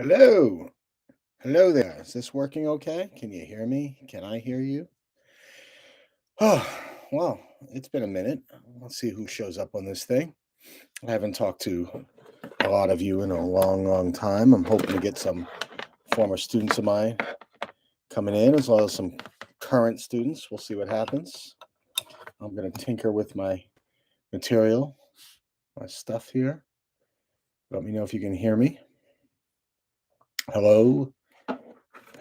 Hello. Hello there. Is this working okay? Can you hear me? Can I hear you? Oh, well, it's been a minute. Let's see who shows up on this thing. I haven't talked to a lot of you in a long, long time. I'm hoping to get some former students of mine coming in, as well as some current students. We'll see what happens. I'm going to tinker with my material, my stuff here. Let me know if you can hear me. Hello.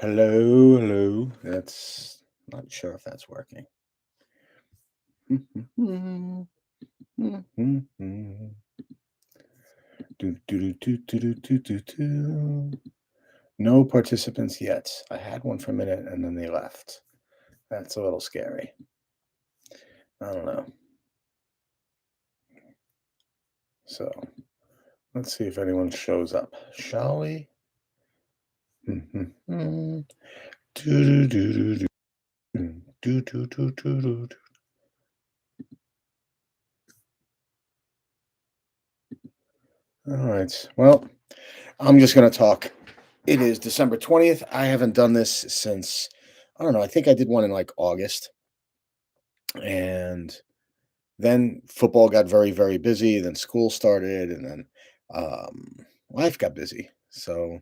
Hello. Hello. That's not sure if that's working. No participants yet. I had one for a minute and then they left. That's a little scary. I don't know. So let's see if anyone shows up, shall we? All right. Well, I'm just going to talk. It is December 20th. I haven't done this since, I don't know, I think I did one in like August. And then football got very, very busy. Then school started, and then life got busy. So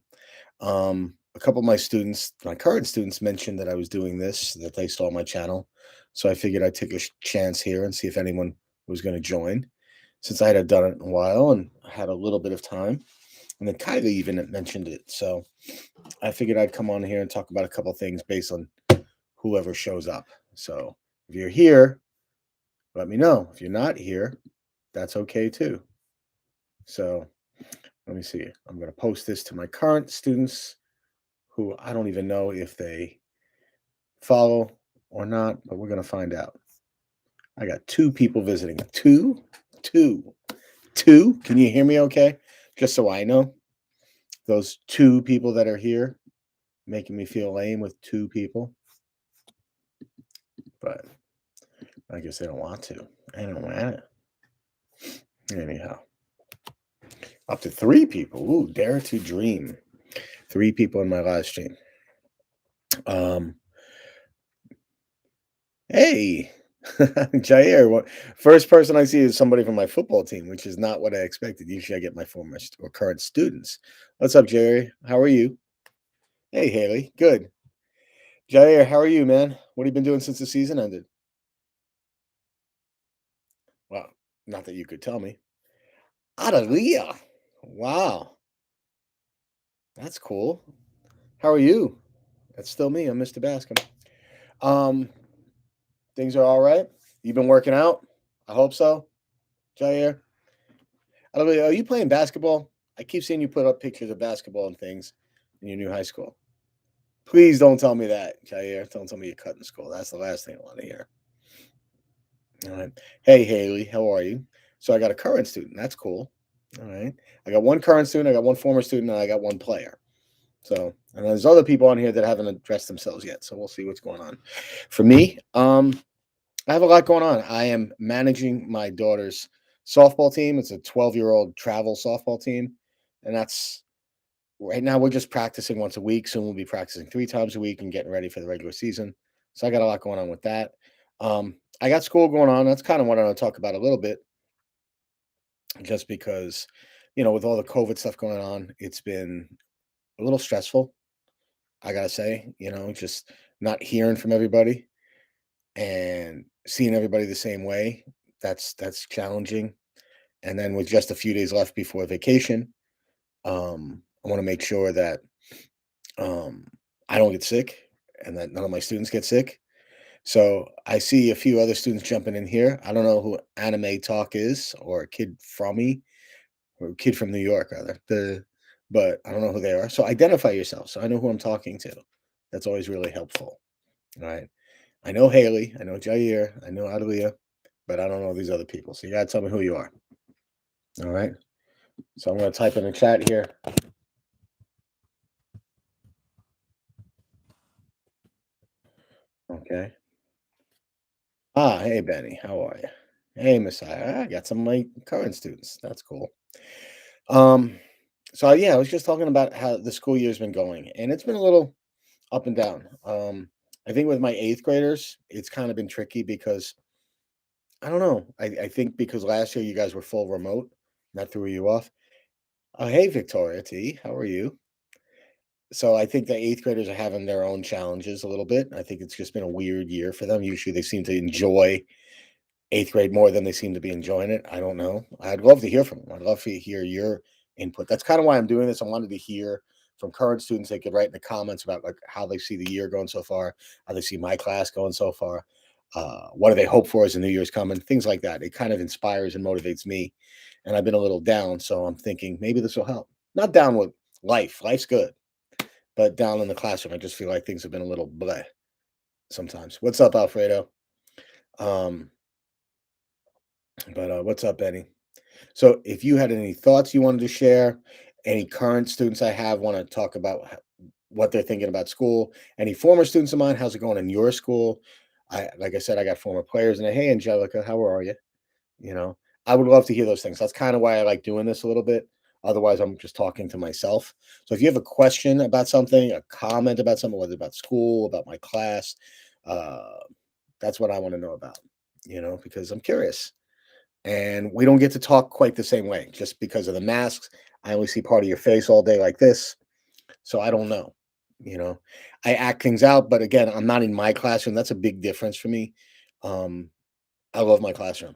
a couple of my students, my current students, mentioned that I was doing this, that they saw my channel. So I figured I'd take a chance here and see if anyone was going to join, since I had done it in a while and had a little bit of time. And then Kylie even mentioned it. So I figured I'd come on here and talk about a couple of things based on whoever shows up. So if you're here, let me know. If you're not here, that's okay too. So let me see. I'm going to post this to my current students who I don't even know if they follow or not, but we're going to find out. I got two people visiting. Two. Two. Can you hear me okay? Just so I know. Those two people that are here making me feel lame with two people. But I guess they don't want to. I don't want it. Anyhow. Up to three people. Ooh, dare to dream. Three people in my live stream. Hey, Jair. First person I see is somebody from my football team, which is not what I expected. Usually I get my former or current students. What's up, Jerry? How are you? Hey, Haley. Good. Jair, how are you, man? What have you been doing since the season ended? Well, not that you could tell me. Adalia. Wow. That's cool. How are you? That's still me. I'm Mr. Bascom. Um, things are all right. You've been working out? I hope so, Jair. Adalia, are you playing basketball? I keep seeing you put up pictures of basketball and things in your new high school. Please don't tell me that, Jair. Don't tell me you're cutting school. That's the last thing I want to hear. All right. Hey, Haley, how are you? So I got a current student. That's cool. All right. I got one current student, I got one former student, and I got one player. So, and there's other people on here that haven't addressed themselves yet. So we'll see what's going on. For me, I have a lot going on. I am managing my daughter's softball team. It's a 12-year-old travel softball team. And that's right now we're just practicing once a week. Soon we'll be practicing 3 times a week and getting ready for the regular season. So I got a lot going on with that. I got school going on. That's kind of what I want to talk about a little bit, just because, with all the COVID stuff going on, it's been a little stressful. I gotta say, just not hearing from everybody and seeing everybody the same way. That's challenging. And then with just a few days left before vacation, I want to make sure that um, I don't get sick and that none of my students get sick. So I see a few other students jumping in here. I don't know who Anime Talk is, or a kid from me, or a kid from New York, rather. But I don't know who they are. So identify yourself, so I know who I'm talking to. That's always really helpful. All right. I know Haley. I know Jair. I know Adelia, but I don't know these other people. So you gotta tell me who you are. All right. So I'm gonna type in the chat here. Okay. Hey Benny, how are you? Hey Messiah, I got some of my current students. That's cool. Um, So yeah, I was just talking about how the school year's been going, and it's been a little up and down. I think with my eighth graders, it's kind of been tricky because I don't know. I think because last year you guys were full remote, and that threw you off. Hey, Victoria T, how are you? So I think the eighth graders are having their own challenges a little bit. I think it's just been a weird year for them. Usually they seem to enjoy eighth grade more than they seem to be enjoying it. I don't know. I'd love to hear from them. I'd love to hear your input. That's kind of why I'm doing this. I wanted to hear from current students. They could write in the comments about like how they see the year going so far, how they see my class going so far. What do they hope for as the new year's coming? Things like that. It kind of inspires and motivates me. And I've been a little down, so I'm thinking maybe this will help. Not down with life. Life's good, but down in the classroom, I just feel like things have been a little bleh sometimes. What's up, Alfredo? Um, but what's up, Benny? So, if you had any thoughts you wanted to share, any current students I have want to talk about what they're thinking about school, any former students of mine, how's it going in your school? Like I said, I got former players, and hey, Angelica, how are you? You know, I would love to hear those things. That's kind of why I like doing this a little bit. Otherwise, I'm just talking to myself. So, if you have a question about something, a comment about something, whether about school, about my class, uh, that's what I want to know about. Because I'm curious. And we don't get to talk quite the same way just because of the masks. I only see part of your face all day like this, so I don't know. You know, I act things out, but again, I'm not in my classroom. That's a big difference for me. Um, I love my classroom,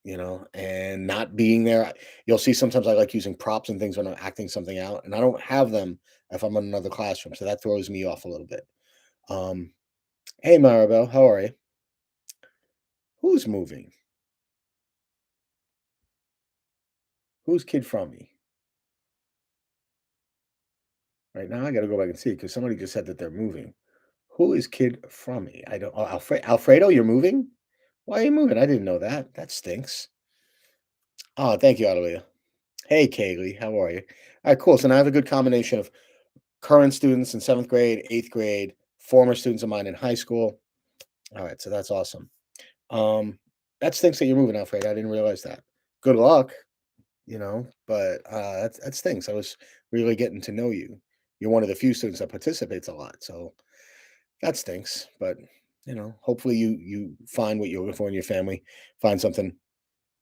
and not being there. You'll see sometimes I like using props and things when I'm acting something out, and I don't have them if I'm in another classroom, so that throws me off a little bit. Um, hey, Maribel, how are you? Who's moving? Who's kid from me? Right now, I got to go back and see because somebody just said that they're moving. Who is kid from me? I don't. Oh, Alfredo, you're moving? Why are you moving? I didn't know that. That stinks. Oh, thank you, Adelia. Hey, Kaylee, how are you? All right, cool. So now I have a good combination of current students in seventh grade, eighth grade, former students of mine in high school. All right, so that's awesome. Um, that stinks that you're moving, Alfredo. I didn't realize that. Good luck, but that stinks. I was really getting to know you. You're one of the few students that participates a lot, so that stinks, but, hopefully you find what you're looking for in your family, find something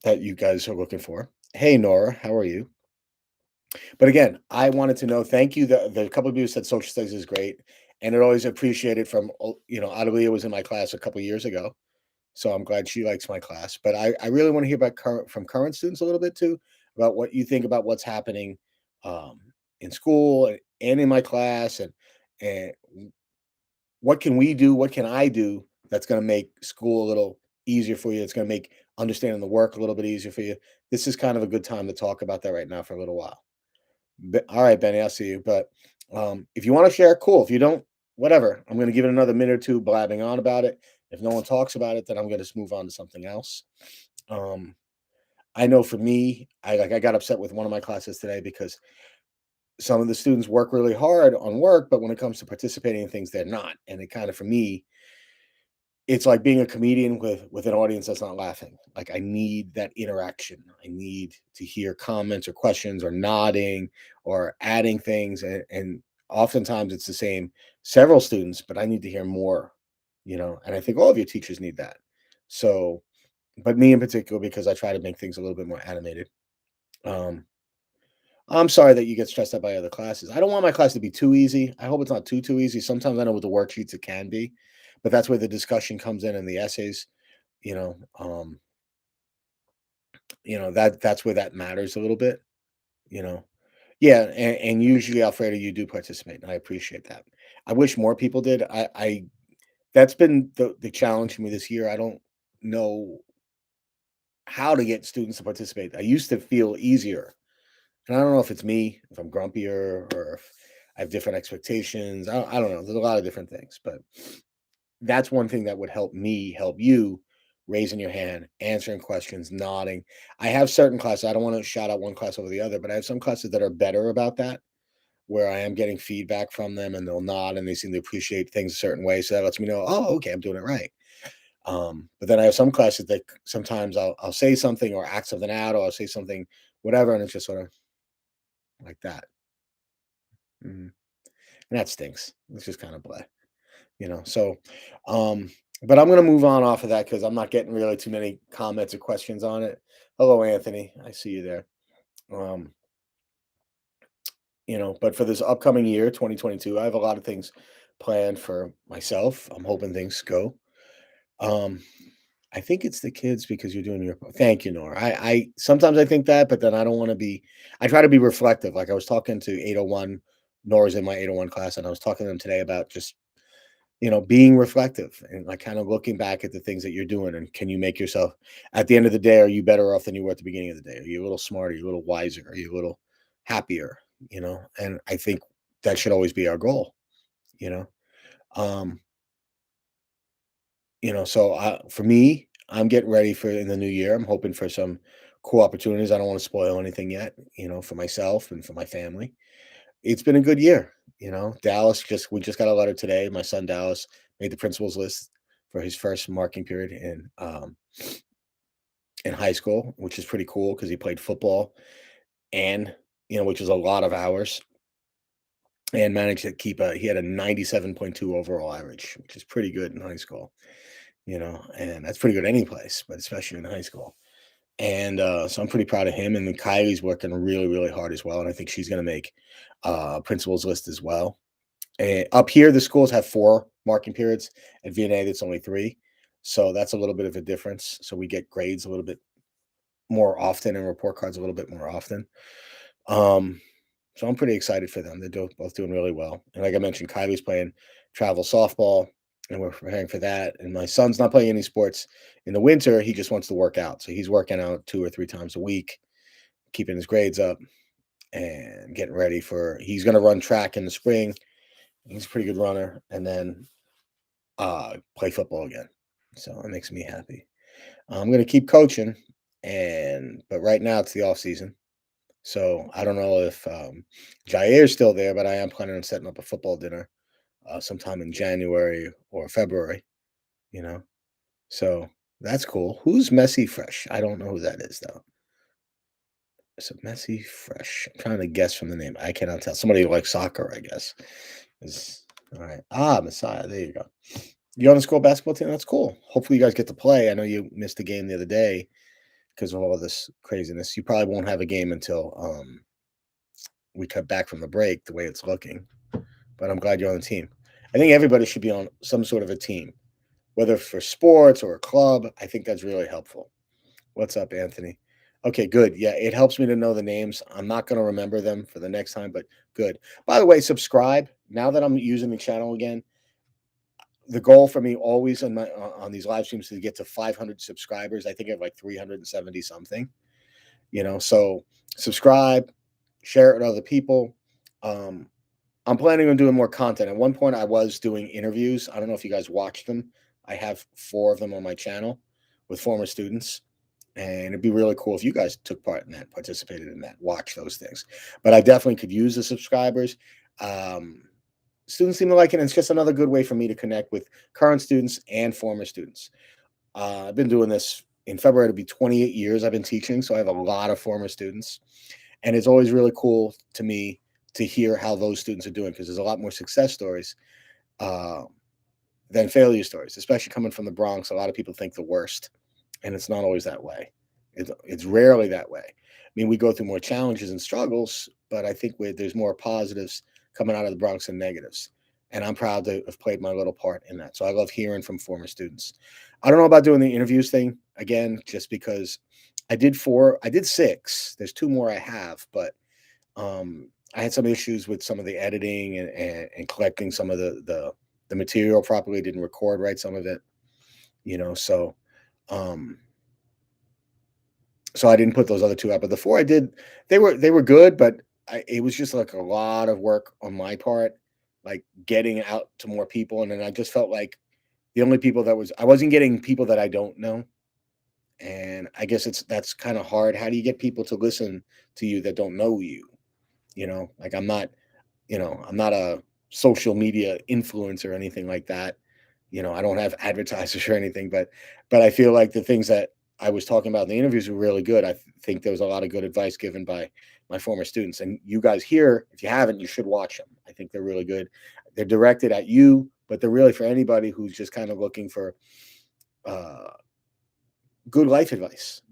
that you guys are looking for. Hey, Nora, how are you? But again, I wanted to know, thank you. The couple of you said social studies is great, and it always appreciated from, Adelia was in my class a couple years ago, so I'm glad she likes my class. But I really want to hear about from current students a little bit too, about what you think about what's happening um, in school and in my class, and what can we do? What can I do that's going to make school a little easier for you? It's going to make understanding the work a little bit easier for you. This is kind of a good time to talk about that right now for a little while. All right, Benny, I'll see you. But if you want to share, cool. If you don't, whatever. I'm going to give it another minute or two blabbing on about it. If no one talks about it, then I'm going to just move on to something else. Um, I know for me, I got upset with one of my classes today because some of the students work really hard on work, but when it comes to participating in things, they're not. And it kind of, for me, it's like being a comedian with an audience that's not laughing. Like, I need that interaction. I need to hear comments or questions or nodding or adding things, and oftentimes it's the same several students, but I need to hear more, and I think all of your teachers need that. So, but me in particular, because I try to make things a little bit more animated. Um, I'm sorry that you get stressed out by other classes. I don't want my class to be too easy. I hope it's not too easy. Sometimes I know with the worksheets it can be, but that's where the discussion comes in and the essays. You know, um, that's where that matters a little bit. You know, yeah, and usually, Alfredo, you do participate, and I appreciate that. I wish more people did. I That's been the challenge for me this year. I don't know how to get students to participate. I used to feel easier. And I don't know if it's me, if I'm grumpier, or if I have different expectations. I don't know. There's a lot of different things, but that's one thing that would help me help you, raising your hand, answering questions, nodding. I have certain classes. I don't want to shout out one class over the other, but I have some classes that are better about that, where I am getting feedback from them and they'll nod and they seem to appreciate things a certain way. So that lets me know, oh, okay, I'm doing it right. But then I have some classes that sometimes I'll say something or act something out, or I'll say something, whatever, and it's just sort of like that. Mhm. And that stinks. It's just kind of blah, you know. So, um, but I'm gonna move on off of that because I'm not getting really too many comments or questions on it. Hello, Anthony. I see you there. Um, but for this upcoming year, 2022, I have a lot of things planned for myself. I'm hoping things go. Um, I think it's the kids because you're doing your thank you, Nora. I sometimes I think that, but then I don't want to be I try to be reflective. Like I was talking to 801, Nora's in my 801 class, and I was talking to them today about just, being reflective and like kind of looking back at the things that you're doing and can you make yourself at the end of the day, are you better off than you were at the beginning of the day? Are you a little smarter? Are you a little wiser? Are you a little happier? And I think that should always be our goal, you know. Um, so for me, I'm getting ready for in the new year. I'm hoping for some cool opportunities. I don't want to spoil anything yet, for myself and for my family. It's been a good year. Dallas we just got a letter today. My son Dallas made the principal's list for his first marking period in high school, which is pretty cool because he played football and which is a lot of hours and managed to keep he had a 97.2 overall average, which is pretty good in high school. And that's pretty good any place, but especially in high school. And so I'm pretty proud of him. And then Kylie's working really, really hard as well. And I think she's going to make principal's list as well. And up here, the schools have 4 marking periods. At VNA, that's only 3. So that's a little bit of a difference. So we get grades a little bit more often and report cards a little bit more often. Um, so I'm pretty excited for them. Both doing really well. And like I mentioned, Kylie's playing travel softball, and we're preparing for that. And my son's not playing any sports in the winter. He just wants to work out. So he's working out 2 or 3 times a week, keeping his grades up and getting ready he's going to run track in the spring. He's a pretty good runner. And then play football again. So it makes me happy. I'm going to keep coaching, but right now it's the off season. So I don't know if Jair's still there, but I am planning on setting up a football dinner sometime in January or February. You know, so that's cool. Who's Messy Fresh? I don't know who that is though. So Messy Fresh. I'm trying to guess from the name. I cannot tell. Somebody who likes soccer, I guess. Is all right. Messiah. There you go. You on the school basketball team? That's cool. Hopefully you guys get to play. I know you missed a game the other day because of all this craziness. You probably won't have a game until we cut back from the break, the way it's looking. But I'm glad you're on the team. I think everybody should be on some sort of a team, whether for sports or a club. I think that's really helpful. What's up, Anthony? Okay, good. Yeah, it helps me to know the names. I'm not going to remember them for the next time, but good. By the way, subscribe. Now that I'm using the channel again, the goal for me always on these live streams is to get to 500 subscribers. I think I have like 370 something. So subscribe, share it with other people. Um, I'm planning on doing more content. At one point, I was doing interviews. I don't know if you guys watched them. I have 4 of them on my channel with former students. And it'd be really cool if you guys took part in that, participated in that, watch those things. But I definitely could use the subscribers. Um, Students seem to like it. And it's just another good way for me to connect with current students and former students. I've been doing this in February. It'll be 28 years I've been teaching. So I have a lot of former students. And it's always really cool to me to hear how those students are doing because there's a lot more success stories uh, than failure stories, especially coming from the Bronx. A lot of people think the worst, and it's not always that way. It's rarely that way. I mean, we go through more challenges and struggles, but I think there's more positives coming out of the Bronx than negatives. And I'm proud to have played my little part in that. So I love hearing from former students. I don't know about doing the interviews thing again, just because I did 6. There's 2 more I have, but I had some issues with some of the editing and collecting some of the material properly. Didn't record right some of it, so um so I didn't put those other 2 out. But the 4 I did, they were good, but it was just like a lot of work on my part, like getting out to more people. And then I just felt like the only people I wasn't getting people that I don't know. And I guess that's kind of hard. How do you get people to listen to you that don't know you? Like I'm not a social media influencer or anything like that. I don't have advertisers or anything, but I feel like the things that I was talking about in the interviews were really good. I think there was a lot of good advice given by my former students. And you guys here, if you haven't, you should watch them. I think they're really good. They're directed at you, but they're really for anybody who's just kind of looking for uh, good life advice,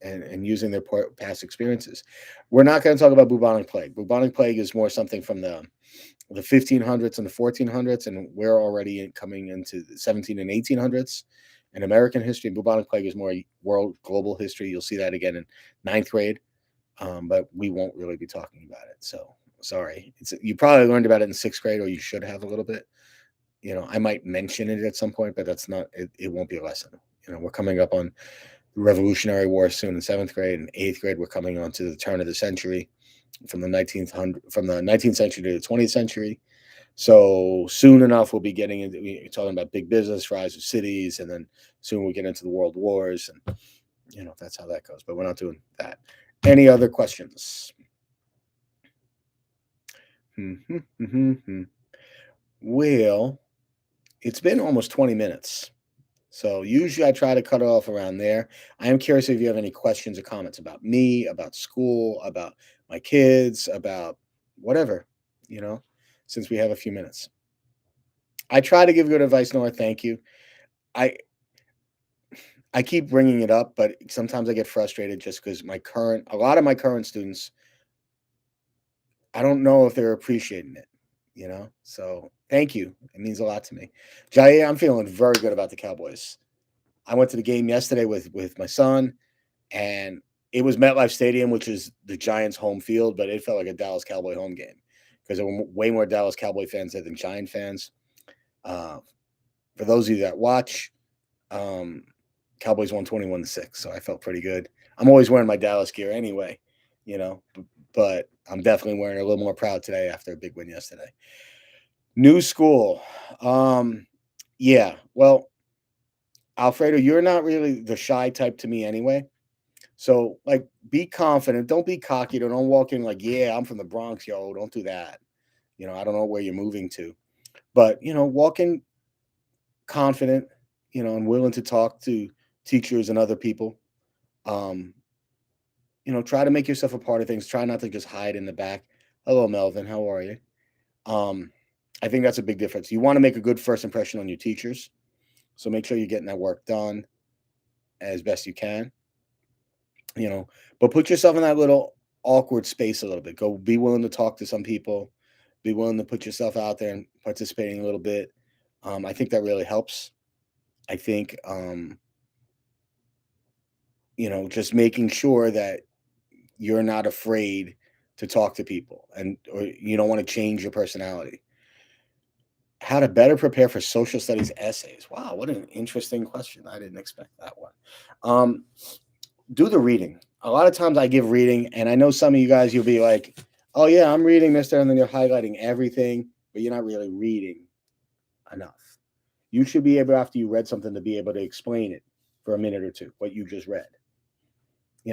and using their past experiences. We're not going to talk about bubonic plague. Bubonic plague is more something from the 1500s and the 1400s, and we're already coming into the 17 and 1800s. In American history, bubonic plague is more world global history. You'll see that again in ninth grade, but we won't really be talking about it. So sorry, you probably learned about it in sixth grade, or you should have a little bit. I might mention it at some point, but that's not it. It won't be a lesson. We're coming up on the Revolutionary War soon in seventh grade. And eighth grade, we're coming on to the turn of the century, from the 19th century to the 20th century. So soon enough, we'll be getting into talking about big business, rise of cities, and then soon we'll get into the world wars, and that's how that goes. But we're not doing that. Any other questions? Well, it's been almost 20 minutes. So usually I try to cut it off around there. I am curious if you have any questions or comments about me, about school, about my kids, about whatever, you know, since we have a few minutes. I try to give good advice, Nora. Thank you. I I keep bringing it up, but sometimes I get frustrated just because a lot of my current students, I don't know if they're appreciating it. So thank you. It means a lot to me. Jair, I'm feeling very good about the Cowboys. I went to the game yesterday with my son, and it was MetLife Stadium, which is the Giants' home field, but it felt like a Dallas Cowboy home game because there were way more Dallas Cowboy fans there than Giant fans. Uh, for those of you that watch, um, Cowboys won 21-6, so I felt pretty good. I'm always wearing my Dallas gear anyway, but I'm definitely wearing a little more proud today after a big win yesterday. New school. Yeah, well, Alfredo, you're not really the shy type to me anyway. So, like, be confident. Don't be cocky. Don't walk in like, yeah, I'm from the Bronx, yo. Don't do that. I don't know where you're moving to, but walk in confident, and willing to talk to teachers and other people. Um, try to make yourself a part of things. Try not to just hide in the back. Hello, Melvin. How are you? Um, I think that's a big difference. You want to make a good first impression on your teachers, so make sure you're getting that work done as best you can. But put yourself in that little awkward space a little bit. Go be willing to talk to some people, be willing to put yourself out there and participating a little bit. I think that really helps. I think, just making sure that you're not afraid to talk to people or you don't want to change your personality. How to better prepare for social studies essays. Wow, what an interesting question. I didn't expect that one. Um, do the reading. A lot of times I give reading, and I know some of you guys, you'll be like, oh, yeah, I'm reading, mister, and then you're highlighting everything, but you're not really reading enough. You should be able, after you read something, to be able to explain it for a minute or two, what you just read.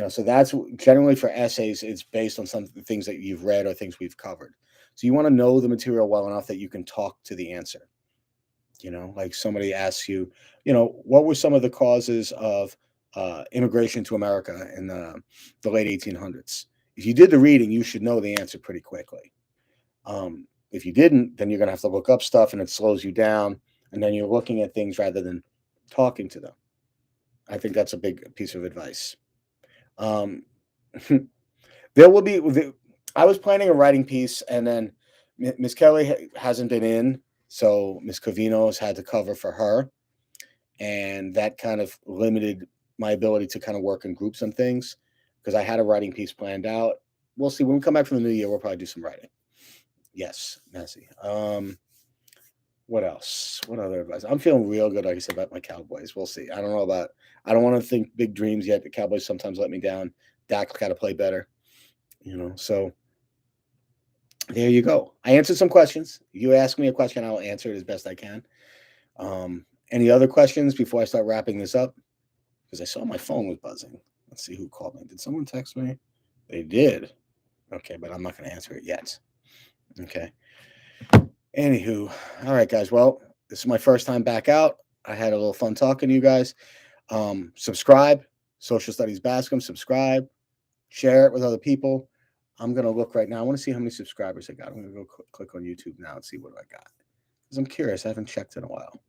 So that's generally for essays, it's based on some things that you've read or things we've covered. So you want to know the material well enough that you can talk to the answer. Like somebody asks you, what were some of the causes of immigration to America in the late 1800s? If you did the reading, you should know the answer pretty quickly. If you didn't, then you're going to have to look up stuff, and it slows you down. And then you're looking at things rather than talking to them. I think that's a big piece of advice. Um, there will be. I was planning a writing piece, and then Miss Kelly hasn't been in, so Miss Covino has had to cover for her, and that kind of limited my ability to kind of work in groups and things because I had a writing piece planned out. We'll see when we come back from the new year. We'll probably do some writing. Yes, messy. What else? What other advice? I'm feeling real good, like I said, about my Cowboys. We'll see. I don't know about. I don't want to think big dreams yet. The Cowboys sometimes let me down. Dak's got to play better. So there you go. I answered some questions. You ask me a question, I'll answer it as best I can. Any other questions before I start wrapping this up? Because I saw my phone was buzzing. Let's see who called me. Did someone text me? They did. Okay, but I'm not going to answer it yet. Okay. Anywho, all right, guys. Well, this is my first time back out. I had a little fun talking to you guys. Subscribe, Social Studies Bascom. Subscribe, share it with other people. I'm gonna look right now. I want to see how many subscribers I got. I'm gonna go click on YouTube now and see what I got because I'm curious. I haven't checked in a while.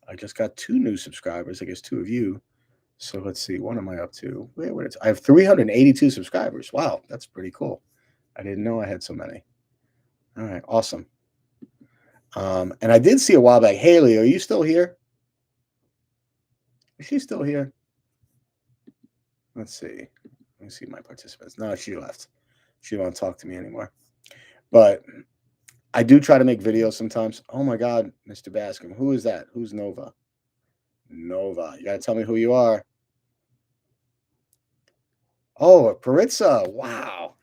I just got two new subscribers. I guess two of you. So let's see. What am I up to? I have 382 subscribers. Wow, that's pretty cool. I didn't know I had so many. All right, awesome. And I did see a while back. Haley, are you still here? Is she still here? Let's see. Let me see my participants. No, she left. She don't want to talk to me anymore. But I do try to make videos sometimes. Oh my God, Mr. Bascom. Who is that? Who's Nova? Nova. You gotta tell me who you are. Oh, Paritza. Wow.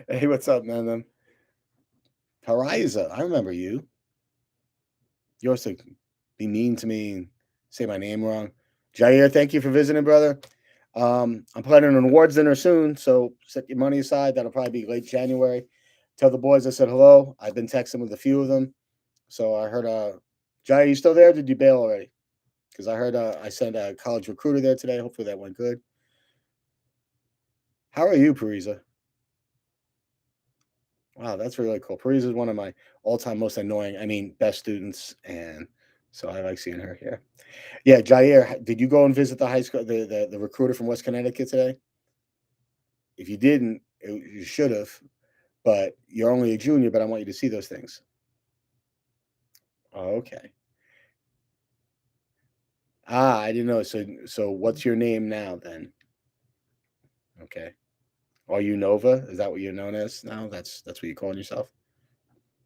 Hey, what's up, man? Pariza. I remember you. You used to be mean to me and say my name wrong. Jair, thank you for visiting, brother. I'm planning an awards dinner soon, so set your money aside. That'll probably be late January. Tell the boys I said hello. I've been texting with a few of them. So I heard, Jair, you still there? Or did you bail already? Because I heard I sent a college recruiter there today. Hopefully that went good. How are you, Pariza? Wow, that's really cool. Pariza is one of my all-time most annoying, best students, and so I like seeing her here. Yeah, Jair, did you go and visit the high school, the recruiter from West Connecticut today? If you didn't, you should have. But you're only a junior. But I want you to see those things. Oh, okay. I didn't know. So what's your name now then? Okay. Are you Nova? Is that what you're known as now? That's what you're calling yourself.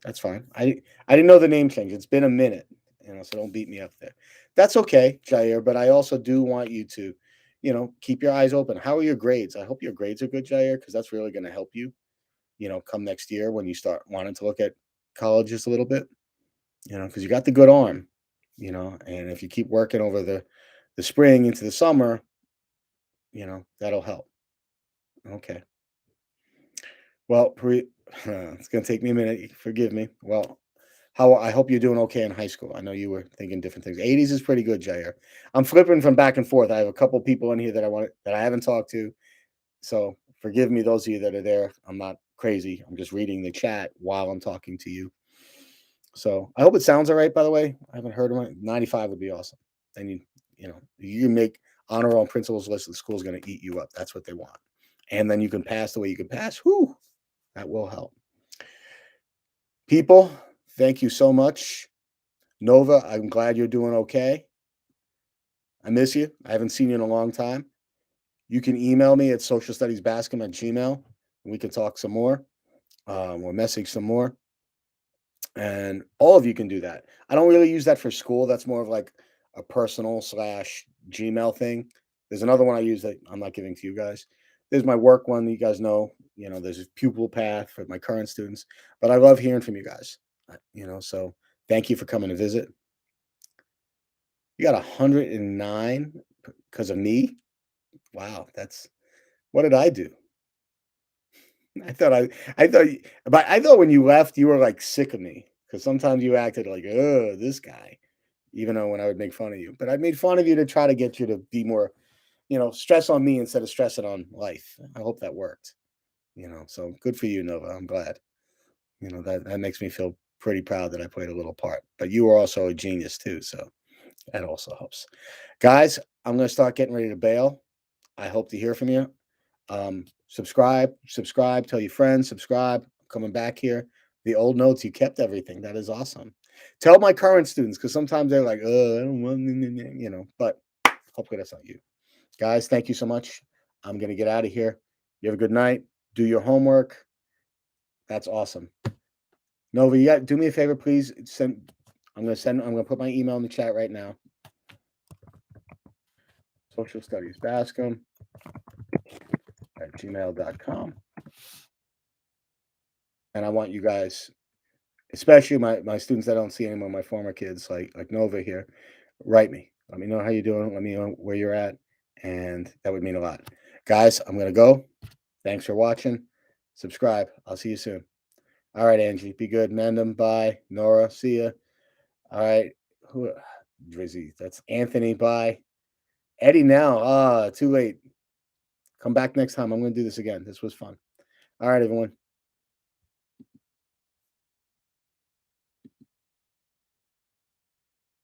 That's fine. I didn't know the name change. It's been a minute, so don't beat me up there. That's okay, Jair. But I also do want you to, keep your eyes open. How are your grades? I hope your grades are good, Jair, because that's really going to help you, come next year when you start wanting to look at colleges a little bit, because you got the good arm, and if you keep working over the spring into the summer, that'll help. Okay. Well, it's gonna take me a minute. Forgive me. Well, how I hope you're doing okay in high school. I know you were thinking different things. 80s is pretty good, Jair. I'm flipping from back and forth. I have a couple people in here that I haven't talked to. So forgive me, those of you that are there. I'm not crazy. I'm just reading the chat while I'm talking to you. So I hope it sounds all right. By the way, I haven't heard of it. 95 would be awesome. Then you can make honor roll principals list. The school's going to eat you up. That's what they want. And then you can pass the way you can pass. Whew, that will help. People, thank you so much. Nova, I'm glad you're doing okay. I miss you. I haven't seen you in a long time. You can email me at socialstudiesbascom@gmail, and we can talk some more or message some more. And all of you can do that. I don't really use that for school. That's more of like a personal slash Gmail thing. There's another one I use that I'm not giving to you guys. There's my work one that you guys know. There's a pupil path for my current students. But I love hearing from you guys. So thank you for coming to visit. You got 109 because of me. Wow, what did I do? I thought, but I thought when you left, you were like sick of me because sometimes you acted like, oh, this guy, even though when I would make fun of you. But I made fun of you to try to get you to be more, stress on me instead of stressing on life. I hope that worked. So good for you, Nova. I'm glad. That makes me feel pretty proud that I played a little part. But you were also a genius too, so that also helps. Guys, I'm gonna start getting ready to bail. I hope to hear from you. Subscribe, tell your friends, subscribe. I'm coming back here. The old notes, you kept everything. That is awesome. Tell my current students because sometimes they're like, oh, I don't want, but hopefully that's not you. Guys, thank you so much. I'm going to get out of here. You have a good night. Do your homework. That's awesome. Nova, you got do me a favor, please. I'm gonna put my email in the chat right now. Social Studies Bascom at gmail.com. And I want you guys, especially my students that I don't see anymore, my former kids like Nova here, write me. Let me know how you're doing. Let me know where you're at. And that would mean a lot. Guys, I'm gonna go. Thanks for watching. Subscribe. I'll see you soon. All right, Angie. Be good. Mandem, bye. Nora, see ya. All right. Who Drizzy. That's Anthony. Bye. Eddie now. Too late. Come back next time. I'm gonna do this again. This was fun. All right, everyone.